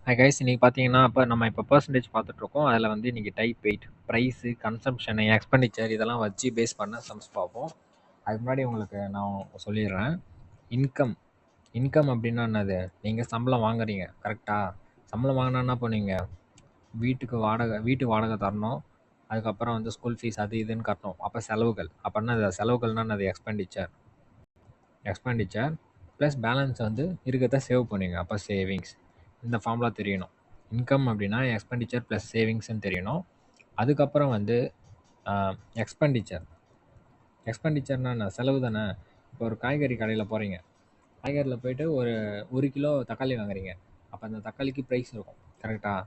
Hi guys, இன்னைக்கு பார்த்தீங்கன்னா, நம்ம இப்போ பெர்சன்டேஜ் பார்த்துட்ருக்கோம். அதில் வந்து இன்னைக்கு டைப் வெயிட், ப்ரைஸு, கன்சம்ப்ஷனு, எக்ஸ்பெண்டிச்சர் இதெல்லாம் வச்சு பேஸ் பண்ண சம்ஸ் பார்ப்போம். அதுக்கு முன்னாடி உங்களுக்கு நான் சொல்லிடுறேன். இன்கம் இன்கம் அப்படின்னா என்னது? நீங்கள் சம்பளம் வாங்குறீங்க கரெக்டா? சம்பளம் வாங்கினா என்ன பண்ணுவீங்க? வீட்டு வாடகை தரணும். அதுக்கப்புறம் வந்து ஸ்கூல் ஃபீஸ் அது இதுன்னு கட்டணும். அப்போ செலவுகள். அப்போ என்னது? செலவுகள்னா என்னது? எக்ஸ்பெண்டிச்சர் ப்ளஸ் பேலன்ஸ் வந்து இருக்கிறத சேவ் பண்ணுவீங்க. அப்போ சேவிங்ஸ். இந்த ஃபார்முலா தெரியணும். இன்கம் அப்படின்னா எக்ஸ்பெண்டிச்சர் ப்ளஸ் சேவிங்ஸ்ன்னு தெரியணும். அதுக்கப்புறம் வந்து எக்ஸ்பெண்டிச்சர். எக்ஸ்பெண்டிச்சர்னா என்ன? செலவு தானே. இப்போ ஒரு காய்கறி கடையில் போகிறீங்க. காய்கறியில் போயிட்டு ஒரு 1 கிலோ தக்காளி வாங்குறீங்க. அப்போ அந்த தக்காளிக்கு ப்ரைஸ் இருக்கும் கரெக்டாக?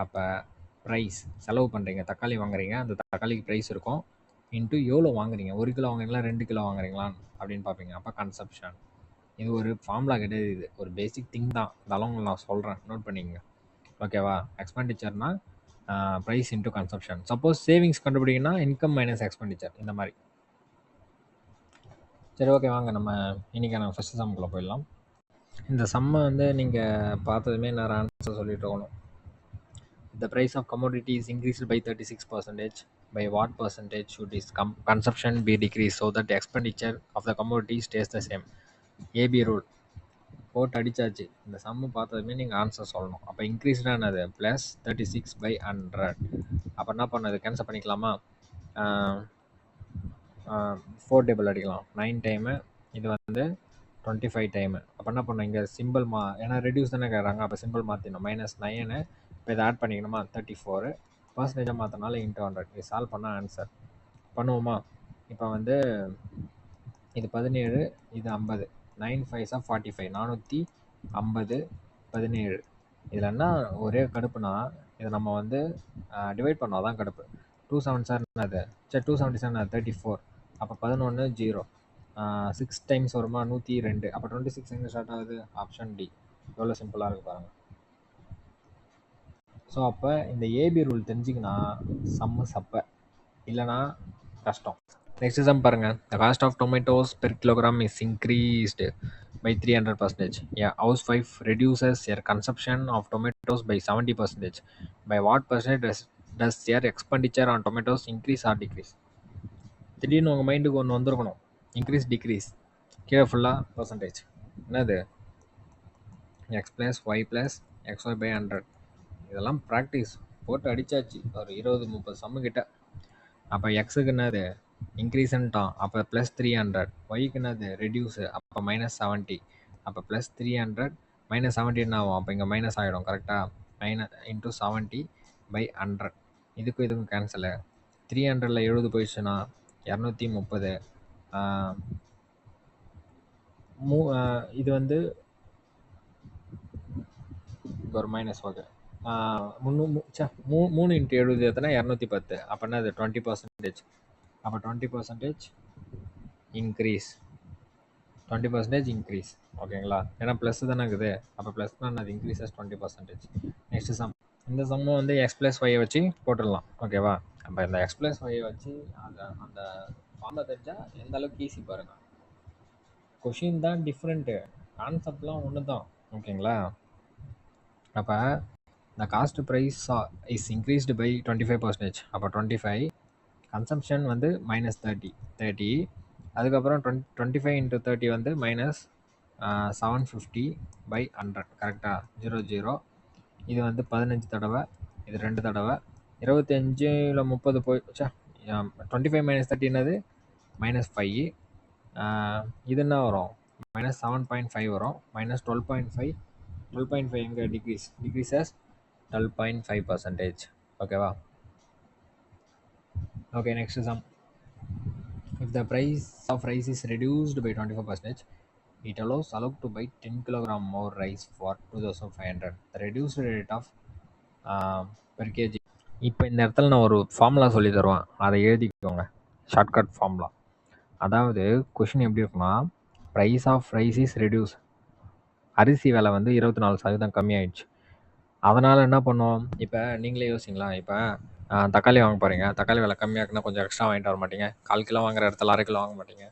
அப்போ ப்ரைஸ் செலவு பண்ணுறீங்க, தக்காளி வாங்குறீங்க, அந்த தக்காளிக்கு ப்ரைஸ் இருக்கும். இன்ட்டு எவ்வளோ வாங்குறீங்க? 1 கிலோ வாங்குறீங்களா, 2 கிலோ வாங்குறீங்களா அப்படின்னு பார்ப்பீங்க. அப்போ கன்சப்ஷன். இது ஒரு ஃபார்முலா கிடையாது, இது ஒரு பேசிக் திங் தான். அதெல்லாம் உங்களுக்கு நான் சொல்கிறேன், நோட் பண்ணிக்கங்க. ஓகேவா? எக்ஸ்பெண்டிச்சர்னா price into consumption. Suppose savings கண்டுபிடிங்கன்னா இன்கம் மைனஸ் எக்ஸ்பெண்டிச்சர், இந்த மாதிரி. சரி, ஓகே, வாங்க நம்ம இன்னைக்கான ஃபஸ்ட் சம்குள்ளே போயிடலாம். இந்த சம்மை வந்து நீங்கள் பார்த்ததுமே நான் ஆன்சர் சொல்லிட்டு இருக்கணும். The price of commodity is increased by 36%. By what percentage should its consumption be decreased so that the expenditure of the commodity stays the same? AB rule போட்டு அடிச்சாச்சு. இந்த சம்மு பார்த்ததுமே நீங்கள் ஆன்சர் சொல்லணும். அப்போ இன்க்ரீஸ்னா என்னது? +36/100. அப்போ என்ன பண்ணது? கேன்சல் பண்ணிக்கலாமா? 4 டேபிள் அடிக்கலாம். 9 டைமு, இது வந்து 25 டைமு. அப்போ என்ன பண்ணணும்? இங்கே சிம்பிள் ஏன்னா ரெடியூஸ் தானே கேட்குறாங்க. அப்போ சிம்பிள் மாற்றிடணும். -9. இப்போ இதை ஆட் பண்ணிக்கணுமா? 34. பர்சன்டேஜாக மாற்றினால இன்ட்டு 100. இது சால்வ் பண்ணால் ஆன்சர் பண்ணுவோமா? இப்போ வந்து இது 17, இது 50. 9 5s 45. 450 17. இதில் என்ன ஒரே கடுப்புனா, இதை நம்ம வந்து டிவைட் பண்ணால் தான் கடுப்பு. 2 7s என்னது? சரி, 277 34. அப்போ 11 0. 6 டைம்ஸ் வருமா? 102. அப்போ 26 எங்கே ஸ்டார்ட் ஆகுது? Option D. எவ்வளோ சிம்பிளாக இருக்குது பாருங்கள். ஸோ அப்போ இந்த ஏபி ரூல் தெரிஞ்சிங்கன்னா செம்ம சப்பை, இல்லைனா கஷ்டம். நெக்ஸ்ட் சம் பாருங்க. The cost of tomatoes per kilogram is increased by 300%. Yeah, housewife reduces their consumption of tomatoes by 70%. By what percentage does their expenditure on tomatoes increase or decrease? திடீர்னு உங்கள் மைண்டுக்கு ஒன்று வந்திருக்கணும். Increase decrease. கீழே ஃபுல்லாக percentage. என்னது? X plus y plus x y by 100. இதெல்லாம் practice போட்டு அடித்தாச்சு ஒரு 20-30 சம்மு கிட்ட. அப்போ எக்ஸுக்கு என்னது? இன்க்ரீஸ்ன்ட்டான். அப்போ +300. ஒய்க்கு என்னது? ரெடியூஸு. அப்போ -70. அப்போ +300 -70 என்ன ஆகும்? அப்போ இங்கே மைனஸ் ஆகிடும் கரெக்டாக? × 70/100. இதுக்கும் கேன்சலு. 300ல் 70 போயிடுச்சுன்னா 230. இது வந்து ஒரு மைனஸ். ஓகே, 3 × 70 எத்தனை? 210. அப்போ என்னது? 20%. அப்போ 20% இன்க்ரீஸ். 20% இன்க்ரீஸ். ஓகேங்களா? ஏன்னா ப்ளஸ் தானே இருக்குது. அப்போ ப்ளஸ் தான் அது இன்க்ரீஸஸ் 20%. Next sum. இந்த சம்மை வந்து எக்ஸ் ப்ளஸ் ஒய்யை வச்சு போட்டுடலாம். ஓகேவா? அப்போ இந்த எக்ஸ் ப்ளஸ் ஒய்யை வச்சு அந்த ஃபார்மை தெரிஞ்சால் எந்த அளவுக்கு ஈஸி பாருங்கள். கொஷின் தான் டிஃப்ரெண்ட்டு, கான்செப்ட்லாம் ஒன்று தான். ஓகேங்களா? அப்போ the cost price is increased by 25%. அப்போ 25. கன்சம்ஷன் வந்து -30. அதுக்கப்புறம் 25 × 30 வந்து -750/100. கரெக்டாக? 00. இது வந்து 15 தடவை, இது 2 தடவை. 25ல் 30 போயிடுச்சா? 25 - 30 என்னது? -5. இது என்ன வரும்? -7.5 வரும். -12.5. 12.5 எங்கே? டிக்ரீசஸ் 12.5%. ஓகேவா? Okay, next sum. If the price of rice is reduced by 25%, it allows allowed to buy 10 kg more rice for 2500. The reduced rate of per kg. இப்போ இந்த இடத்துல நான் ஒரு ஃபார்முலா சொல்லி தருவேன், அதை எழுதிக்கோங்க. Shortcut formula. அதாவது கொஷின் எப்படி இருக்குன்னா, price of rice is reduce. அரிசி விலை வந்து 24% கம்மியாயிடுச்சு. அதனால் என்ன பண்ணுவோம்? இப்போ நீங்களே யோசிங்களா. இப்போ தக்காளி வாங்க போகிறீங்க. தக்காளி விலை கம்மியாக்குன்னா கொஞ்சம் எக்ஸ்ட்ரா வாங்கிட்டு வர மாட்டீங்க? 1/4 கிலோ வாங்குற இடத்துல 1/2 கிலோ வாங்க மாட்டீங்க?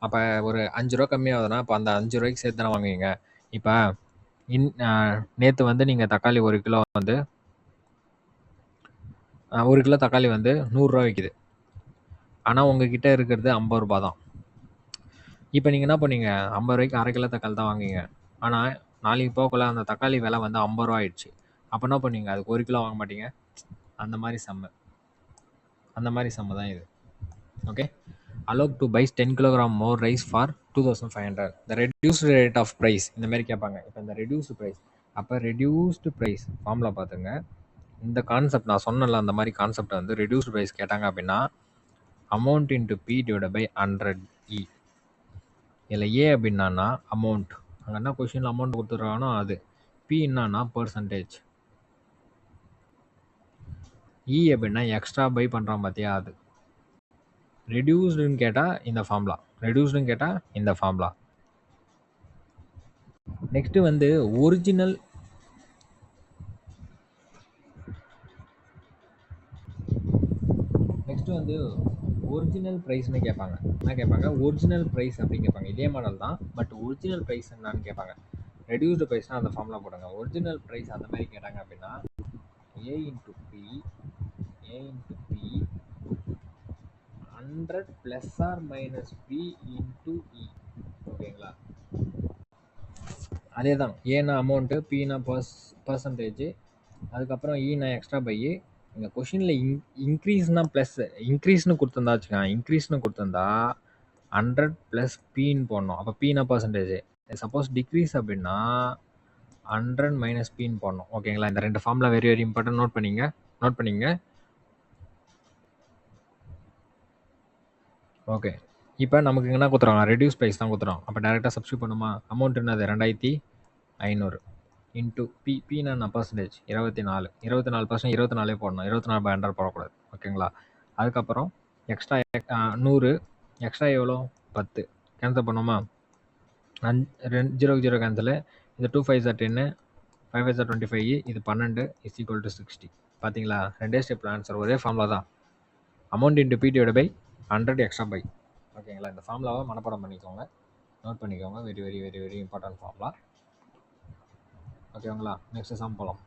அப்போ ஒரு 5 ரூபா கம்மியாகுதுன்னா அப்போ அந்த 5 ரூபாய்க்கு சேர்த்து தானே வாங்குவீங்க. இப்போ நேற்று வந்து நீங்கள் தக்காளி 1 கிலோ வந்து 1 கிலோ தக்காளி வந்து 100 ரூபா விற்கிது. ஆனால் உங்ககிட்ட இருக்கிறது 50 ரூபா தான். இப்போ நீங்கள் என்ன பண்ணீங்க, 50 ரூபாய்க்கு 1/2 கிலோ தக்காளி தான் வாங்குவீங்க. ஆனால் நாளைக்கு போகக்குள்ள அந்த தக்காளி விலை வந்து 50 ரூபா ஆயிடுச்சு. அப்போ என்ன பண்ணீங்க, அதுக்கு 1 கிலோ வாங்க மாட்டீங்க. அந்த மாதிரி செம்ம தான் இது. Okay, allowed to buy 10 kilogram more rice for 2500. The reduced rate of price இந்த மாதிரி கேட்பாங்க. இப்போ இந்த reduced price, அப்போ reduced price ஃபார்முலா பார்த்துங்க. இந்த கான்செப்ட் நான் சொன்னல, அந்த மாதிரி கான்செப்ட் வந்து reduced price கேட்டாங்க அப்படின்னா amount into p divided by 100e. இதில் ஏ அப்படின்னா அமௌண்ட், அங்கே என்ன கொஷினில் அமௌண்ட் கொடுத்துருக்கானோ அது. பி என்னன்னா பர்சன்டேஜ், இ அப்படின்னா எக்ஸ்ட்ரா பை பண்ணுறான் பார்த்தியா அது. ரெடியூஸ்டுன்னு கேட்டால் இந்த ஃபார்முலா, ரெடியூஸ்டுன்னு கேட்டால் இந்த ஃபார்முலா. நெக்ஸ்ட்டு வந்து ஒரிஜினல் ப்ரைஸ்னு கேட்பாங்க. என்ன கேட்பாங்க, ஒரிஜினல் ப்ரைஸ் அப்படின்னு கேட்பாங்க. இதே மாடல் தான், பட் ஒரிஜினல் ப்ரைஸ் என்னன்னு கேட்பாங்க. ரெடியூஸ்டு ப்ரைஸ்னால் அந்த ஃபார்முலா போடுங்க. ஒரிஜினல் ப்ரைஸ் அந்த மாதிரி கேட்டாங்க அப்படின்னா A into B 100 plus R minus B into E. ஓகேங்களா, அதே தான். ஏன்னா அமௌண்ட்டு, பின்னா பர்சன்டேஜ், அதுக்கப்புறம் ஈனா எக்ஸ்ட்ரா பை. இங்கே கொஷினில் இன்க்ரீஸ்னால் ப்ளஸ், இன்க்ரீஸ்னு கொடுத்துருந்தா வச்சுக்கோங்க, இன்க்ரீஸ்னு கொடுத்துருந்தா 100 ப்ளஸ் பின்னு போடணும். அப்போ பின்னா பர்சன்டேஜ். சப்போஸ் டிக்ரீஸ் அப்படின்னா 100 மைனஸ் பின்னு போடணும். ஓகேங்களா, இந்த 2 formula very very important. Note பண்ணிங்க. ஓகே, இப்போ நமக்கு என்ன கொடுத்துறாங்க, ரெடியூஸ் ப்ரைஸ் தான் கொடுத்துறோம். அப்போ டேரெக்டாக சப்ஸ்டியூட் பண்ணுமா. அமௌண்ட் என்னது 2500 இன்ட்டு பின்னா என்ன பர்சன்டேஜ் 24. 24% 24 போடணும், 24/100 போடக்கூடாது. ஓகேங்களா, அதுக்கப்புறம் எக்ஸ்ட்ரா 100, எக்ஸ்ட்ரா எவ்வளோ 10 கேன்சல் பண்ணுமா. 0 கேன்சலு. இது 2 5 10, 5 5 25, இது 12 இஸ் ஈக்குவல் டு 60. பார்த்தீங்களா, ரெண்டே ஸ்டெப்பில் ஆன்சர், ஒரே ஃபார்முலா தான். Amount into P divide by 100 extra by. ஓகேங்களா, இந்த ஃபார்முலாவை மனப்பாடம் பண்ணிக்கோங்க, நோட் பண்ணிக்கோங்க. Very very very very important formula. ஓகேங்களா, நெக்ஸ்ட் சம் போகலாம்.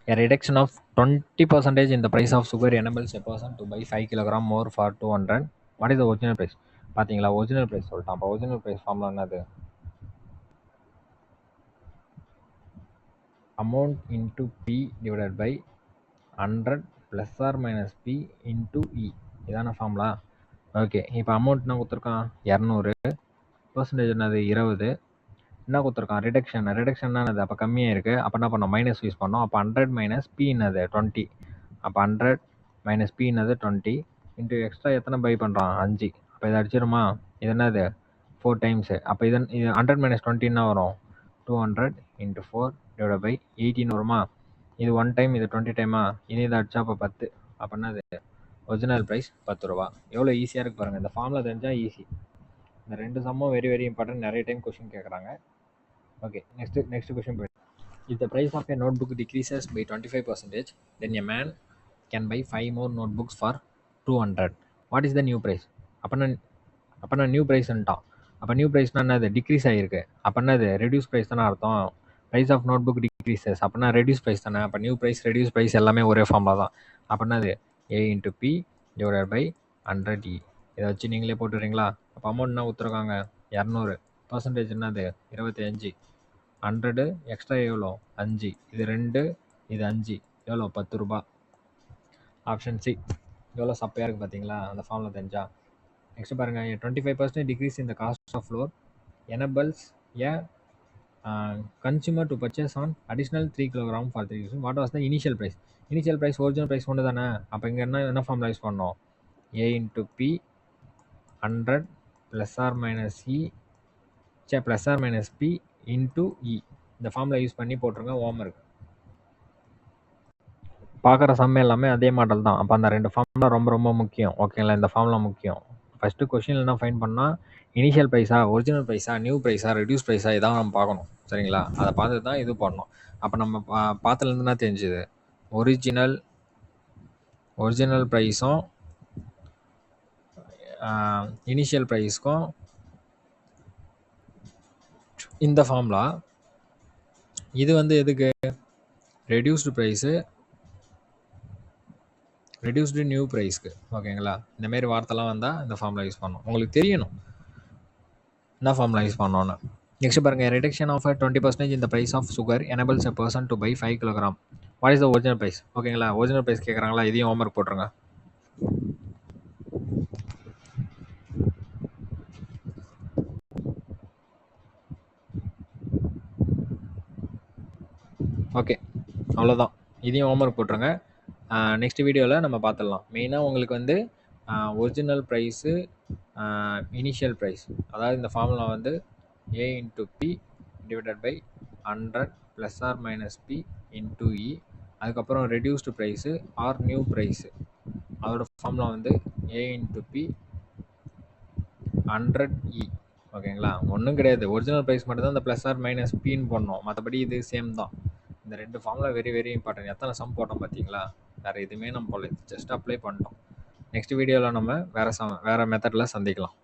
A reduction of 20% in the price of sugar enables a person to buy 5 kg more for 200. What is the original price? பார்த்தீங்களா, original price சொல்லிட்டான். அப்போ original price formula என்னது, amount into B divided by 100 plus R minus B into E. இதான formula. Okay, இப்போ amount என்ன கொடுத்துருக்கான் 200, percentage என்னது 20, என்ன கொடுத்துருக்கான் ரிடக்ஷன் என்னது, அப்போ கம்மியாக இருக்குது. அப்போ என்ன பண்ணோம், மைனஸ் யூஸ் பண்ணோம். அப்போ 100 மைனஸ் பி என்னது 20. அப்போ 100 மைனஸ் பி என்னது 20 இன்ட்டு எக்ஸ்ட்ரா எத்தனை பை பண்ணுறான் 5. அப்போ இதை அடிச்சிருமா, இது என்னது 4 டைம்ஸு. அப்போ இது 100 மைனஸ் 20 என்ன வரும் 200 இன்ட்டு 4 டிவைட் பை 18 வருமா. இது 1 டைம், இது 20 டைமா, இதை அடிச்சா அப்போ 10. அப்போ என்னது ஒரிஜினல் ப்ரைஸ் 10 ரூபா. எவ்வளோ ஈஸியாக இருக்குது பாருங்கள். இந்த ஃபார்முலா தெரிஞ்சால் ஈஸி. இந்த 2 சம்மும் வெரி வெரி இம்பார்ட்டன்ட், நிறைய டைம் கொஸ்டின் கேட்குறாங்க. Okay, next question. If the price of a notebook decreases by 25%, then a man can buy 5 more notebooks for 200. What is the new price? அப்போ new ப்ரைஸ்ன்ட்டான். அப்போ new ப்ரைஸ்னா என்னது, degrees ஆகிருக்கு. அப்போ என்னது reduce price தானே அர்த்தம். Price of notebook decreases அப்படின்னா reduce price தானே. அப்போ நியூ ப்ரைஸ், ரெடியூஸ் ப்ரைஸ் எல்லாமே ஒரே ஃபார்முலா தான். அப்போ என்னது ஏ இன்ட்டு பி டிவைடட் பை 100 இ. இதை வச்சு நீங்களே போட்டுறீங்களா. அப்போ அமௌண்ட் என்ன கொடுத்துருக்காங்க 200, பர்சன்டேஜ் என்னது 25, 100 எக்ஸ்ட்ரா எவ்வளோ 5, இது 2, இது 5, எவ்வளோ 10 ரூபா. Option C. எவ்வளோ சப்பையாக இருக்குது பார்த்தீங்களா அந்த ஃபார்முலா தெரிஞ்சா. நெக்ஸ்ட் பாருங்கள், 25% decrease in the cost of flour enables a consumer to purchase on additional 3 kg for 3 years. What was the initial price? Initial price original price ஒன்று தானே. அப்போ இங்கே என்ன ஃபார்முலா யூஸ் பண்ணோம், A into B 100 plus R minus E plus R minus B into E. இந்த formula use பண்ணி போட்டுருங்க. Homework பார்க்குற சம் எல்லாமே அதே மாடல் தான். அப்போ அந்த 2 ஃபார்முலா ரொம்ப ரொம்ப முக்கியம். ஓகேங்களா, இந்த ஃபார்முலா முக்கியம். ஃபஸ்ட்டு கொஷினில் என்ன ஃபைன் பண்ணால் இனிஷியல் ப்ரைஸா, ஒரிஜினல் ப்ரைஸா, நியூ ப்ரைஸா, ரெடியூஸ் ப்ரைஸா, இதான் நம்ம பார்க்கணும். சரிங்களா, அதை பார்த்து தான் இது பண்ணணும். அப்போ நம்ம பார்த்ததுலேருந்து என்ன தெரிஞ்சுது, ஒரிஜினல் ப்ரைஸும் இனிஷியல் ப்ரைஸ்க்கும் இந்த ஃபார்முலா இது வந்து எதுக்கு? ரெடியூஸ்டு ப்ரைஸு ரெடியூஸ்டு நியூ ப்ரைஸ்க்கு. ஓகேங்களா? இந்த மாரி வார்த்தைலாம் வந்தா இந்த ஃபார்முலா யூஸ் பண்ணணும். உங்களுக்கு தெரியணும் என்ன ஃபார்முலா யூஸ் பண்ணணும்னு. நெக்ஸ்ட் பாருங்க, reduction of 20% in the price of sugar enables a person to buy 5 kilogram. What is the original price? ஓகேங்களா? ஒரிஜினல் பிரைஸ் கேட்குறாங்களா? இதையும் ஹோம்ஒர்க் போட்டுருங்க. ஓகே, அவ்வளோதான். இதையும் ஹோம்ஒர்க் போட்டுருங்க. நெக்ஸ்ட் வீடியோவில் நம்ம பார்த்துடலாம். மெயினாக உங்களுக்கு வந்து ஒரிஜினல் ப்ரைஸு, இனிஷியல் ப்ரைஸ், அதாவது இந்த ஃபார்முலா வந்து A into B divided by 100 plus R minus B into E. அதுக்கப்புறம் reduced price or new price, அதோட ஃபார்முலா வந்து ஏ இன்ட்டு பி 100 இ. ஓகேங்களா? ஒன்றும் கிடையாது, ஒரிஜினல் ப்ரைஸ் மட்டும் தான் இந்த ப்ளஸ் ஆர் மைனஸ் பின்னு போடணும். மற்றபடி இது சேம் தான். இந்த 2 ஃபார்முலா வெரி வெரி இம்பார்ட்டன்ட். எத்தனை சம் போட்டோம் பார்த்தீங்களா? வேறு எதுவுமே நம்ம போடல, ஜஸ்ட் அப்ளை பண்ணிட்டோம். நெக்ஸ்ட் வீடியோவில் நம்ம வேறு மெத்தடில் சந்திக்கலாம்.